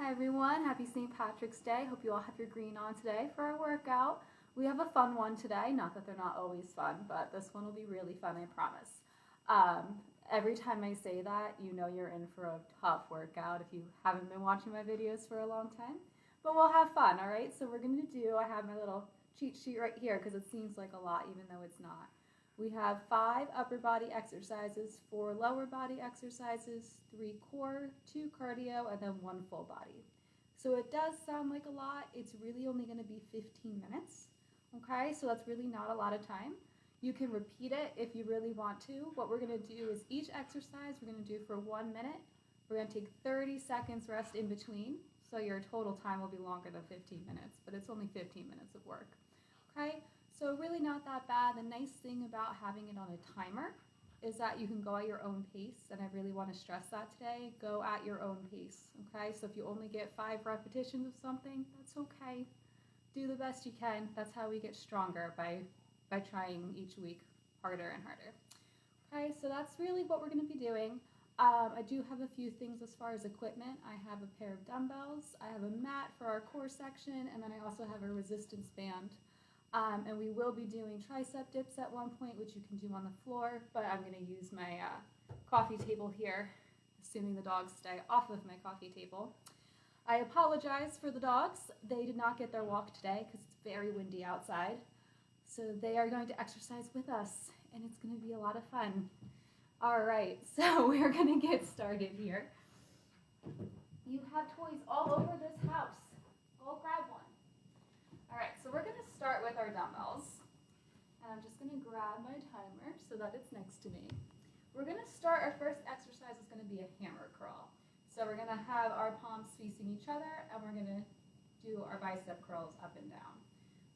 Hi everyone, happy St. Patrick's Day. Hope you all have your green on today for our workout. We have a fun one today, not that they're not always fun, but this one will be really fun, I promise. Every time I say that, you know you're in for a tough workout if you haven't been watching my videos for a long time. But we'll have fun, alright? So we're going to do, I have my little cheat sheet right here because it seems like a lot even though it's not. We have 5 upper body exercises, 4 lower body exercises, 3 core, 2 cardio, and then 1 full body. So it does sound like a lot. It's really only going to be 15 minutes. Okay, so that's really not a lot of time. You can repeat it if you really want to. What we're going to do is each exercise we're going to do for 1 minute. We're going to take 30 seconds rest in between. So your total time will be longer than 15 minutes, but it's only 15 minutes of work. Okay? So really not that bad. The nice thing about having it on a timer is that you can go at your own pace, and I really want to stress that today. Go at your own pace, okay? So if you only get 5 repetitions of something, that's okay. Do the best you can. That's how we get stronger, by trying each week harder and harder. Okay, so that's really what we're going to be doing. I do have a few things as far as equipment. I have a pair of dumbbells, I have a mat for our core section, and then I also have a resistance band. And we will be doing tricep dips at one point, which you can do on the floor, but I'm going to use my coffee table here, assuming the dogs stay off of my coffee table. I apologize for the dogs. They did not get their walk today because it's very windy outside. So they are going to exercise with us, and it's going to be a lot of fun. All right, so we're going to get started here. You have toys all over this house. Go grab one. All right, so we're going to start with our dumbbells, and I'm just going to grab my timer so that it's next to me. We're going to start, our first exercise is going to be a hammer crawl. So we're going to have our palms facing each other, and we're going to do our bicep curls up and down.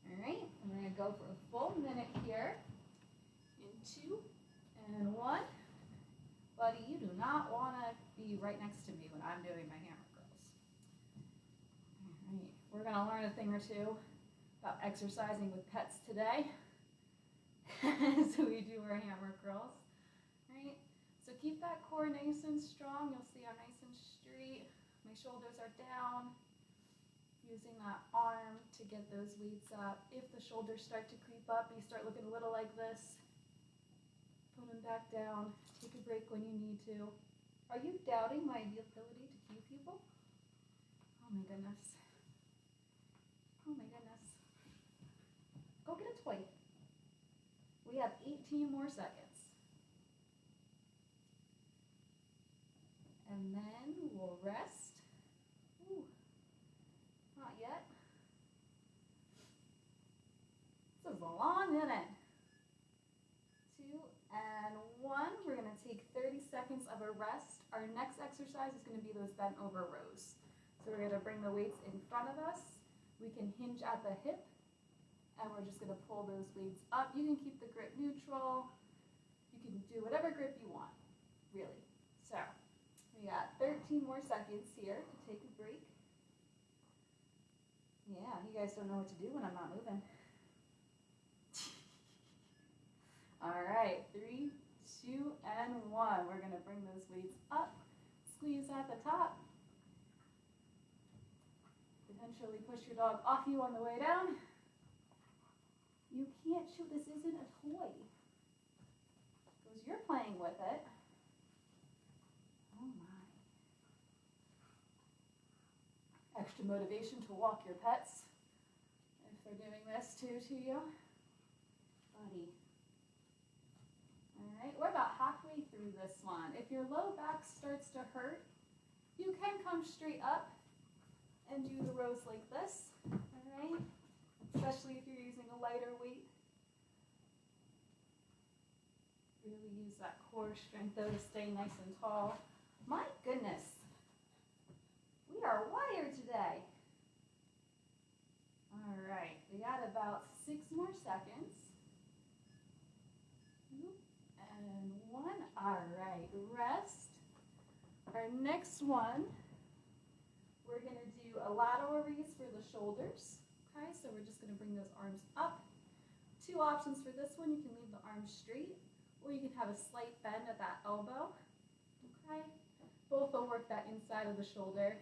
All right, and we're going to go for a full minute here in 2 and 1. Buddy, you do not want to be right next to me when I'm doing my hammer curls. All right, we're going to learn a thing or two about exercising with pets today. So we do our hammer curls, right? So keep that core nice and strong. You'll see I'm nice and straight. My shoulders are down. Using that arm to get those weights up. If the shoulders start to creep up, you start looking a little like this. Put them back down. Take a break when you need to. Are you doubting my ability to cue people? Oh my goodness. Oh my goodness. Go get a toy. We have 18 more seconds. And then we'll rest. Ooh, not yet. This is a long minute. 2 and 1. We're going to take 30 seconds of a rest. Our next exercise is going to be those bent over rows. So we're going to bring the weights in front of us. We can hinge at the hip. And we're just going to pull those weights up. You can keep the grip neutral. You can do whatever grip you want, really. So we got 13 more seconds here to take a break. Yeah, you guys don't know what to do when I'm not moving. All right, 3, 2, and 1. We're going to bring those weights up. Squeeze at the top. Potentially push your dog off you on the way down. You can't shoot, this isn't a toy. Because you're playing with it. Oh my. Extra motivation to walk your pets if they're doing this too to you. Buddy. Alright, we're about halfway through this one. If your low back starts to hurt, you can come straight up and do the rows like this. Alright? Especially if you're using a lighter weight. Really use that core strength though to stay nice and tall. My goodness, we are wired today. All right, we got about 6 more seconds. And 1, all right, rest. Our next one, we're gonna do a lateral raise for the shoulders. Okay, so we're just going to bring those arms up. 2 options for this one. You can leave the arms straight, or you can have a slight bend at that elbow. Okay, both will work that inside of the shoulder.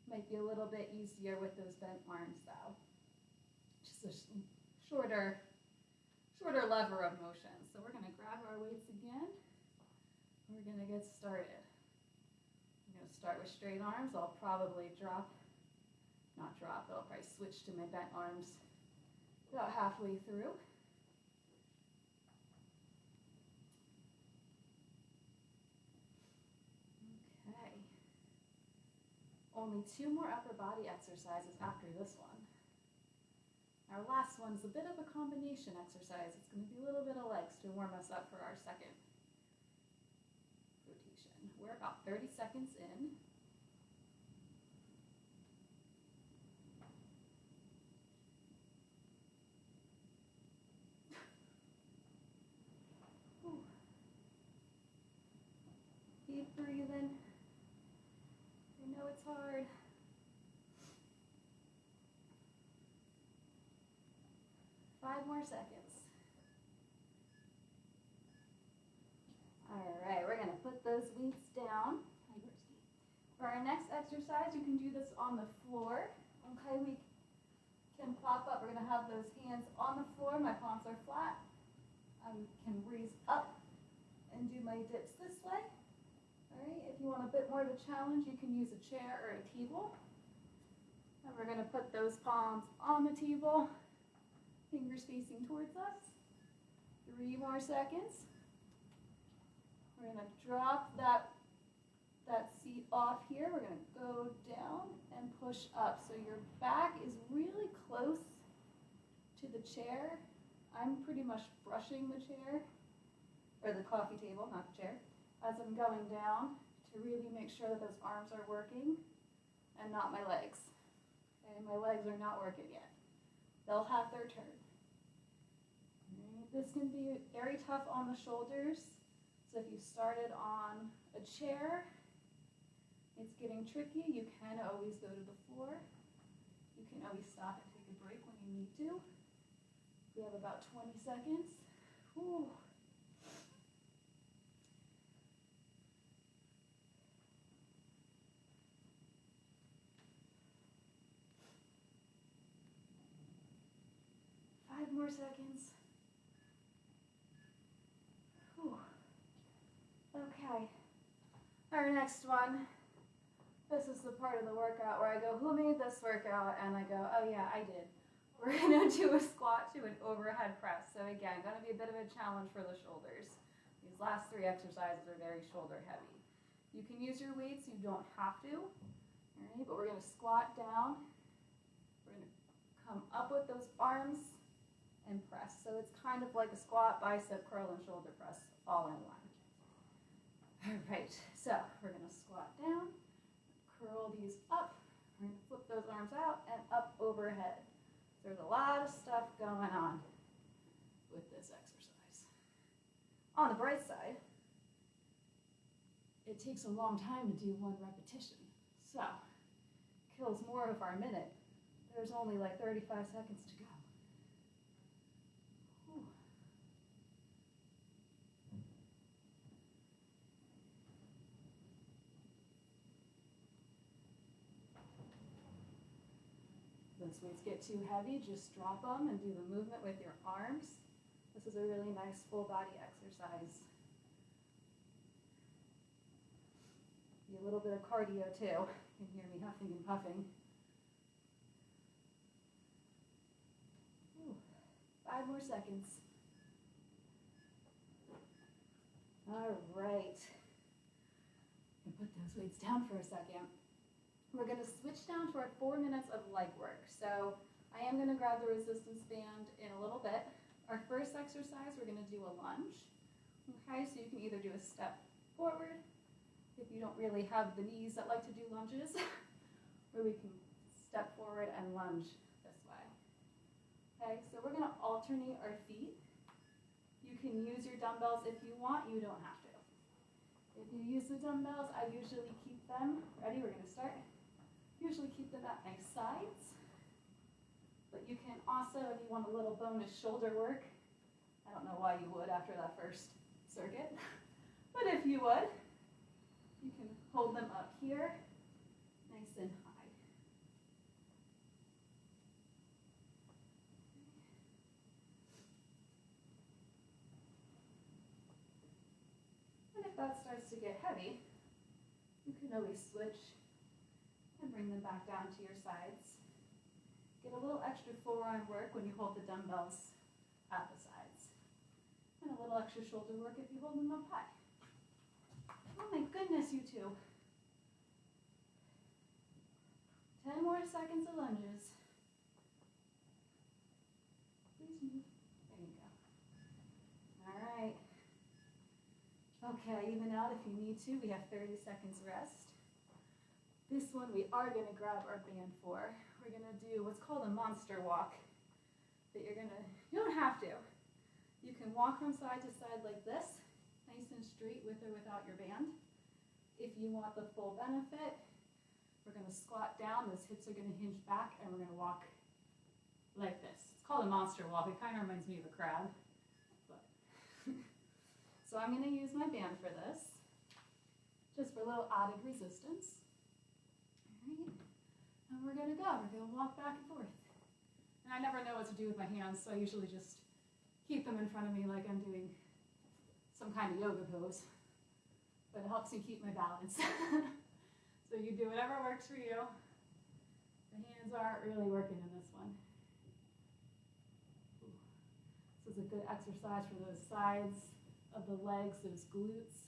Might be a little bit easier with those bent arms though. Just a shorter lever of motion. So we're gonna grab our weights again. We're gonna get started. I'm gonna start with straight arms. I'll probably but I'll probably switch to my bent arms about halfway through. Okay. Only 2 more upper body exercises after this one. Our last one's a bit of a combination exercise. It's going to be a little bit of legs to warm us up for our second rotation. We're about 30 seconds in. Keep breathing. I know it's hard. Five more seconds. All right, we're gonna put those weights down. For our next exercise, you can do this on the floor. Okay, we can pop up. We're gonna have those hands on the floor. My palms are flat. I can raise up and do my dips this way. All right, if you want a bit more of a challenge, you can use a chair or a table. And we're gonna put those palms on the table, fingers facing towards us. 3 more seconds. We're gonna drop that seat off here. We're gonna go down and push up. So your back is really close to the chair. I'm pretty much brushing the chair, or the coffee table, not the chair, as I'm going down to really make sure that those arms are working and not my legs. Okay, my legs are not working yet. They'll have their turn. This can be very tough on the shoulders. So if you started on a chair, it's getting tricky. You can always go to the floor. You can always stop and take a break when you need to. We have about 20 seconds. Whew. Five more seconds. Whew. Okay. Our next one. This is the part of the workout where I go, who made this workout? And I go, oh yeah, I did. We're gonna do a squat to an overhead press. So again, gonna be a bit of a challenge for the shoulders. These last 3 exercises are very shoulder heavy. You can use your weights, you don't have to. All right, but we're gonna squat down. We're gonna come up with those arms and press. So it's kind of like a squat, bicep curl, and shoulder press all in one. All right, so we're gonna squat down. Curl these up. We're going to flip those arms out and up overhead. There's a lot of stuff going on with this exercise. On the bright side, it takes a long time to do 1 repetition. So, kills more of our minute. There's only like 35 seconds to go. Whew. Those weights get too heavy, just drop them and do the movement with your arms. This is a really nice full body exercise. Be a little bit of cardio too. You can hear me huffing and puffing. Ooh, 5 more seconds. All right. I'm gonna put those weights down for a second. We're going to switch down to our 4 minutes of leg work. So I am going to grab the resistance band in a little bit. Our first exercise, we're going to do a lunge. Okay, so you can either do a step forward, if you don't really have the knees that like to do lunges, or we can step forward and lunge this way. Okay, so we're going to alternate our feet. You can use your dumbbells if you want, you don't have to. If you use the dumbbells, I usually keep them. Ready, we're going to start. Usually keep them at my sides, but you can also, if you want a little bonus shoulder work, I don't know why you would after that first circuit, but if you would, you can hold them up here, nice and high. that starts to get heavy, you can always switch and bring them back down to your sides. Get a little extra forearm work when you hold the dumbbells at the sides. And a little extra shoulder work if you hold them up high. Oh my goodness, you two. 10 more seconds of lunges. Please move. There you go. All right. Okay, even out if you need to. We have 30 seconds rest. This one we are going to grab our band for. We're going to do what's called a monster walk. That you don't have to. You can walk from side to side like this, nice and straight with or without your band. If you want the full benefit, we're going to squat down, those hips are going to hinge back, and we're going to walk like this. It's called a monster walk. It kind of reminds me of a crab. But so I'm going to use my band for this, just for a little added resistance. All right, and we're going to go. We're going to walk back and forth. And I never know what to do with my hands, so I usually just keep them in front of me like I'm doing some kind of yoga pose. But it helps me keep my balance. So you do whatever works for you. The hands aren't really working in this one. This is a good exercise for those sides of the legs, those glutes.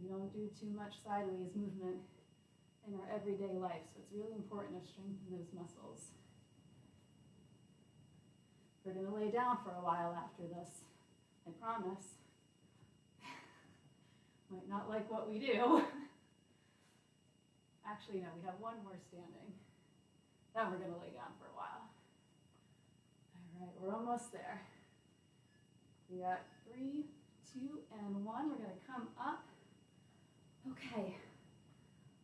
We don't do too much sideways movement in our everyday life, so it's really important to strengthen those muscles. We're going to lay down for a while after this, I promise. Might not like what we do. Actually, no, we have one more standing. Then we're going to lay down for a while. All right, we're almost there. We got 3, 2, and 1. We're going to come up. Okay.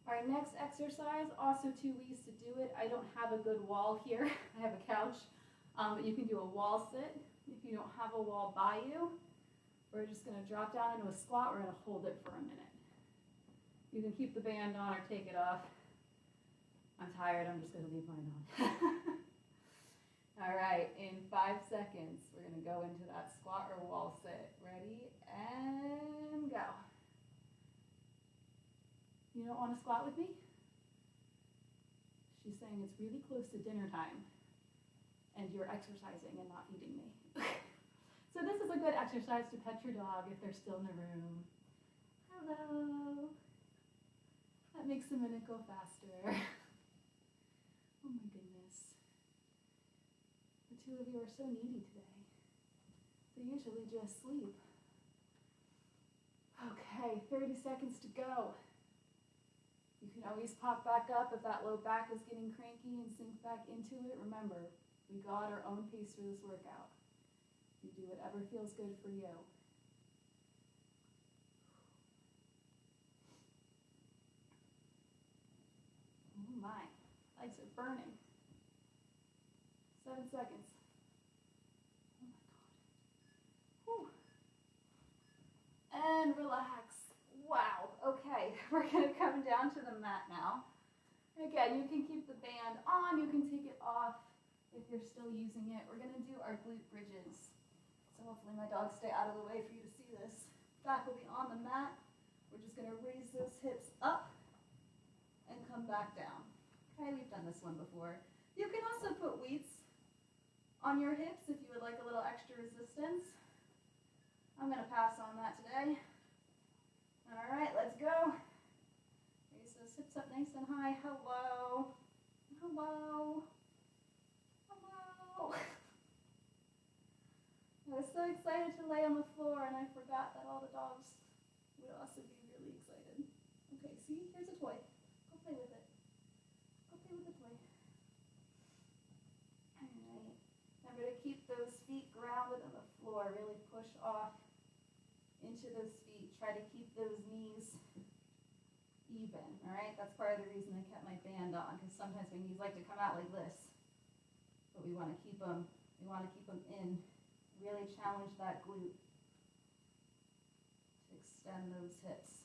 Our next exercise, also 2 ways to do it. I don't have a good wall here. I have a couch. But you can do a wall sit. If you don't have a wall by you, we're just going to drop down into a squat. We're going to hold it for a minute. You can keep the band on or take it off. I'm tired. I'm just going to leave mine on. All right. In 5 seconds, we're going to go into that squat or wall sit. Ready? And go. You don't want to squat with me? She's saying it's really close to dinner time. And you're exercising and not eating me. So this is a good exercise to pet your dog if they're still in the room. Hello. That makes the minute go faster. Oh my goodness. The two of you are so needy today. They usually just sleep. Okay, 30 seconds to go. You can always pop back up if that low back is getting cranky and sink back into it. Remember, we got our own pace for this workout. You do whatever feels good for you. Oh my, legs are burning. 7 seconds. Oh my God. Whew. And relax. Wow, okay, we're gonna come down to the mat now. Again, you can keep the band on, you can take it off if you're still using it. We're gonna do our glute bridges. So hopefully my dogs stay out of the way for you to see this. Back will be on the mat. We're just gonna raise those hips up and come back down. Okay, we've done this one before. You can also put weights on your hips if you would like a little extra resistance. I'm gonna pass on that today. All right, let's go. Raise those hips up nice and high. Hello. Hello. Hello. I was so excited to lay on the floor and I forgot that all the dogs would also be really excited. Okay, see, here's a toy. Go play with it. Go play with the toy. All right. Remember to keep those feet grounded on the floor. Really push off into those feet. Try to keep those knees even, all right? That's part of the reason I kept my band on, because sometimes my knees like to come out like this. But we want to keep them in. Really challenge that glute to extend those hips.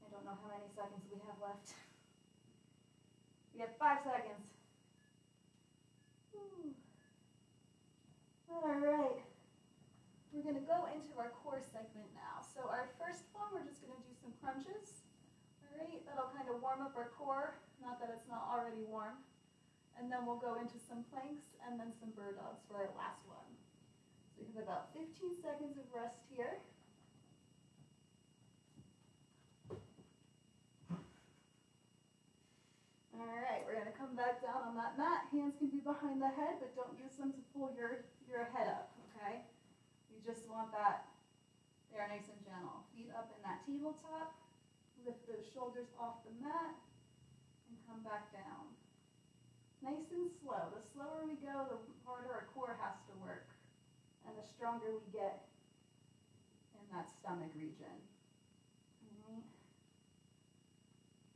I don't know how many seconds we have left. We have 5 seconds. Ooh. All right, we're gonna go into our core segment now. So our first one, we're just gonna do some crunches. All right, that'll kind of warm up our core, not that it's not already warm. And then we'll go into some planks and then some bird dogs for our last one. So we have about 15 seconds of rest here. All right, we're gonna come back down on that mat. Hands can be behind the head, but don't use them to pull your head up, okay? You just want that there, nice and gentle. Feet up in that tabletop. Lift those shoulders off the mat and come back down. Nice and slow. The slower we go, the harder our core has to work, and the stronger we get in that stomach region. All right.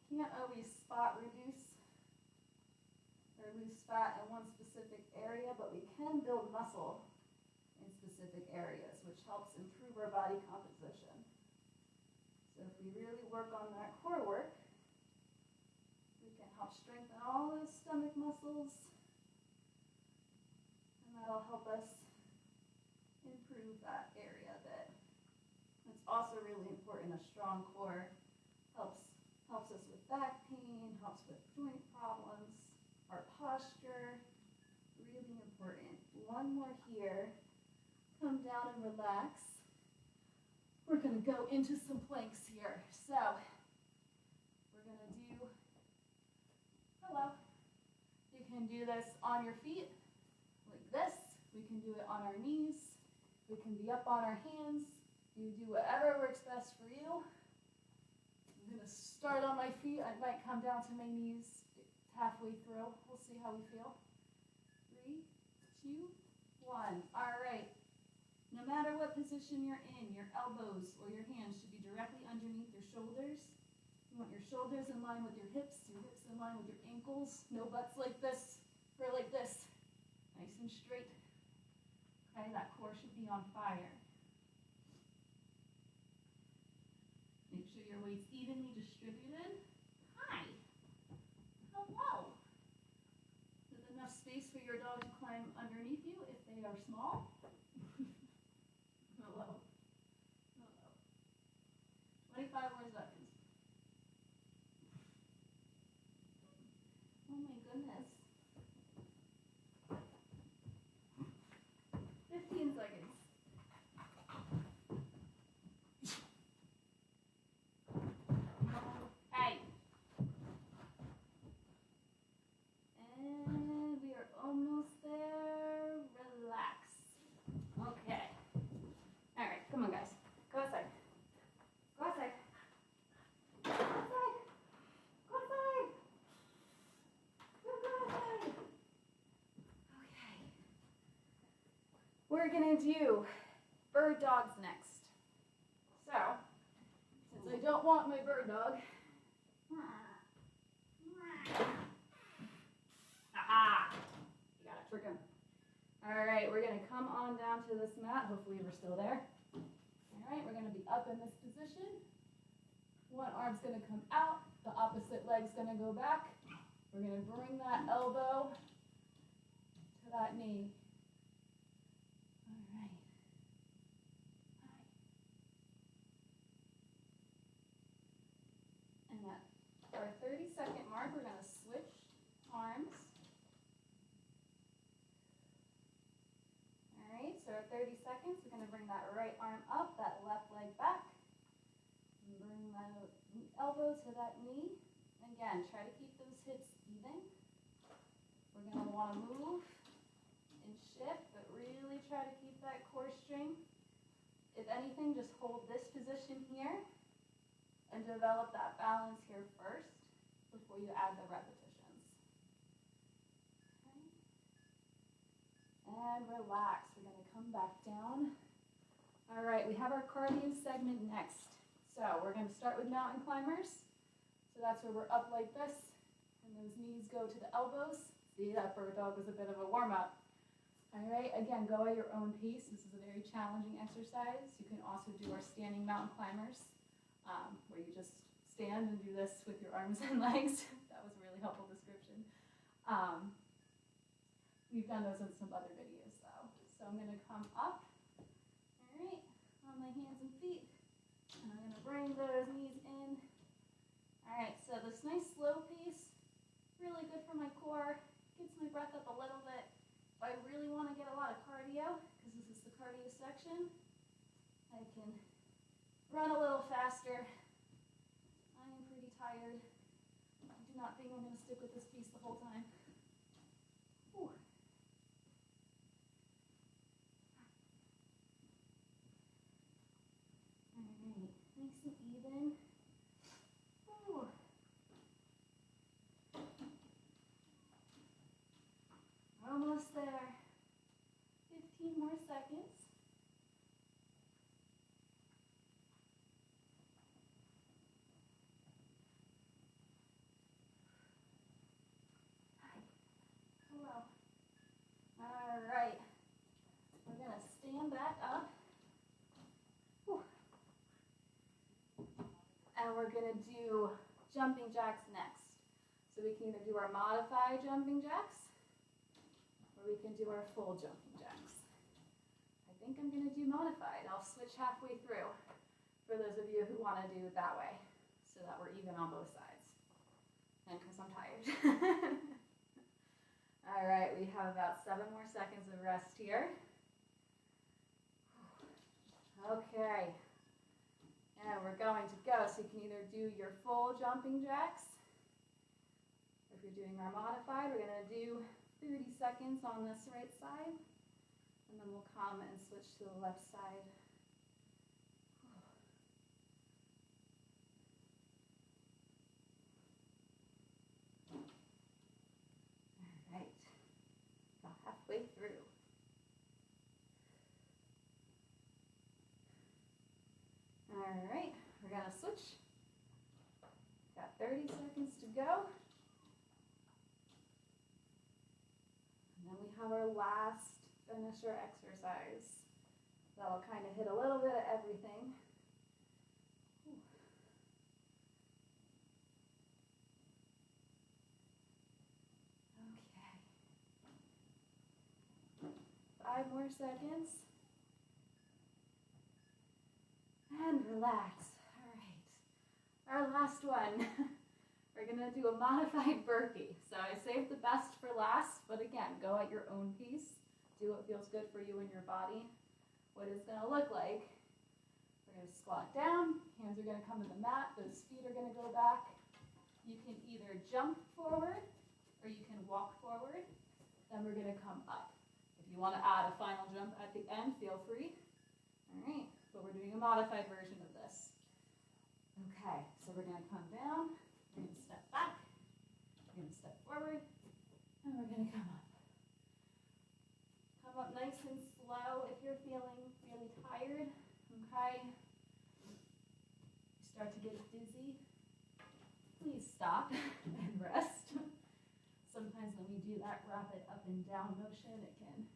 Can't always spot reduce or lose fat in one specific area, but we can build muscle in specific areas, which helps improve our body composition. So if we really work on that core work, we can help strengthen all those stomach muscles, and that'll help us improve that area a bit. It's also really important. A strong core helps us with back pain, helps with joint problems, our posture, really important. One more here. Come down and relax. We're gonna go into some planks here. So we're gonna do, hello. You can do this on your feet, like this. We can do it on our knees. We can be up on our hands. You do whatever works best for you. I'm gonna start on my feet. I might come down to my knees halfway through. We'll see how we feel. 3, 2, 1. All right. No matter what position you're in, your elbows or your hands should be directly underneath your shoulders. You want your shoulders in line with your hips in line with your ankles. No butts like this or like this. Nice and straight. Okay, that core should be on fire. Make sure your weight's evenly distributed. Hi. Hello. There's enough space for your dog to climb underneath you if they are small. Hello. Hello. 25 more seconds. Oh my goodness. 15 seconds. Hey. And we are almost there. Relax. Okay. All right, come on, guys. Go outside. Go outside. Go outside. Go outside. Go outside. Okay. We're gonna do bird dogs next. So, since I don't want my bird dog, aha! You gotta trick him. All right, we're gonna come on down to this mat. Hopefully we're still there. All right, we're gonna be up in this position. One arm's gonna come out, the opposite leg's gonna go back. We're gonna bring that elbow to that knee. All right. And at our 30-second mark, we're gonna switch arms. Alright, so at 30 seconds, we're going to bring that right arm up, that left leg back. And bring that elbow to that knee. Again, try to keep those hips even. We're going to want to move and shift, but really try to keep that core strength. If anything, just hold this position here and develop that balance here first before you add the repetitions. And relax. We're going to come back down. All right, we have our cardio segment next. So we're going to start with mountain climbers. So that's where we're up like this, and those knees go to the elbows. See, that bird dog was a bit of a warm-up. All right, again, go at your own pace. This is a very challenging exercise. You can also do our standing mountain climbers, where you just stand and do this with your arms and legs. That was a really helpful description. We've done those in some other videos though. So I'm going to come up, all right, on my hands and feet, and I'm going to bring those knees in. All right, so this nice slow pace, really good for my core, gets my breath up a little bit. If I really want to get a lot of cardio, because this is the cardio section, I can run a little faster. I am pretty tired. I do not think I'm going to stick with this piece the whole time. Whew. All right, nice and even. Whew. Almost there. 15 more seconds. Hello. All right. We're going to stand back up. Whew. And we're going to do jumping jacks next. So we can either do our modified jumping jacks, or we can do our full jumping jacks. I think I'm going to do modified. I'll switch halfway through for those of you who want to do it that way, so that we're even on both sides. And because I'm tired. All right, we have about 7 more seconds of rest here. Okay. And we're going to go. So you can either do your full jumping jacks. If you're doing our modified, we're going to do 30 seconds on this right side. And then we'll come and switch to the left side. All right. About halfway through. All right, we're going to switch. Got 30 seconds to go. And then we have our last finisher exercise. That'll kind of hit a little bit of everything. Okay. 5 more seconds. And relax. All right. Our last one. We're going to do a modified burpee. So I saved the best for last, but again, go at your own pace. Do what feels good for you and your body. What it's going to look like, we're going to squat down. Hands are going to come to the mat. Those feet are going to go back. You can either jump forward or you can walk forward. Then we're going to come up. If you want to add a final jump at the end, feel free. All right. But we're doing a modified version of this. Okay, so we're going to come down, we're going to step back, we're going to step forward, and we're going to come up. Come up nice and slow if you're feeling really tired, okay? You start to get dizzy, please stop and rest. Sometimes when we do that rapid up and down motion, it can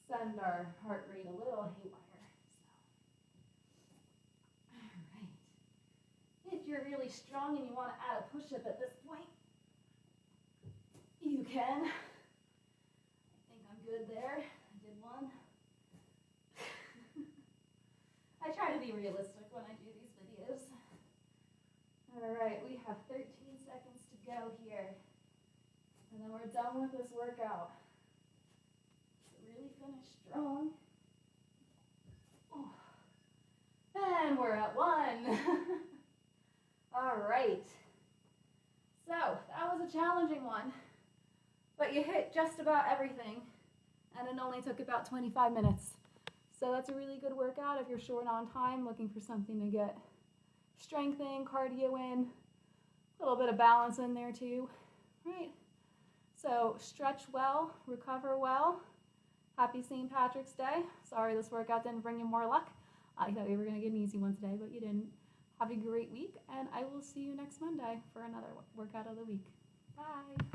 send our heart rate a little haywire. If you're really strong and you want to add a push-up at this point, you can. I think I'm good there. I did one. I try to be realistic when I do these videos. All right, we have 13 seconds to go here. And then we're done with this workout. So really finish strong. Oh. And we're at 1. All right, so that was a challenging one, but you hit just about everything, and it only took about 25 minutes. So that's a really good workout if you're short on time, looking for something to get strength in, cardio in, a little bit of balance in there too, right? So stretch well, recover well. Happy St. Patrick's Day. Sorry this workout didn't bring you more luck. I thought we were gonna get an easy one today, but you didn't. Have a great week, and I will see you next Monday for another workout of the week. Bye.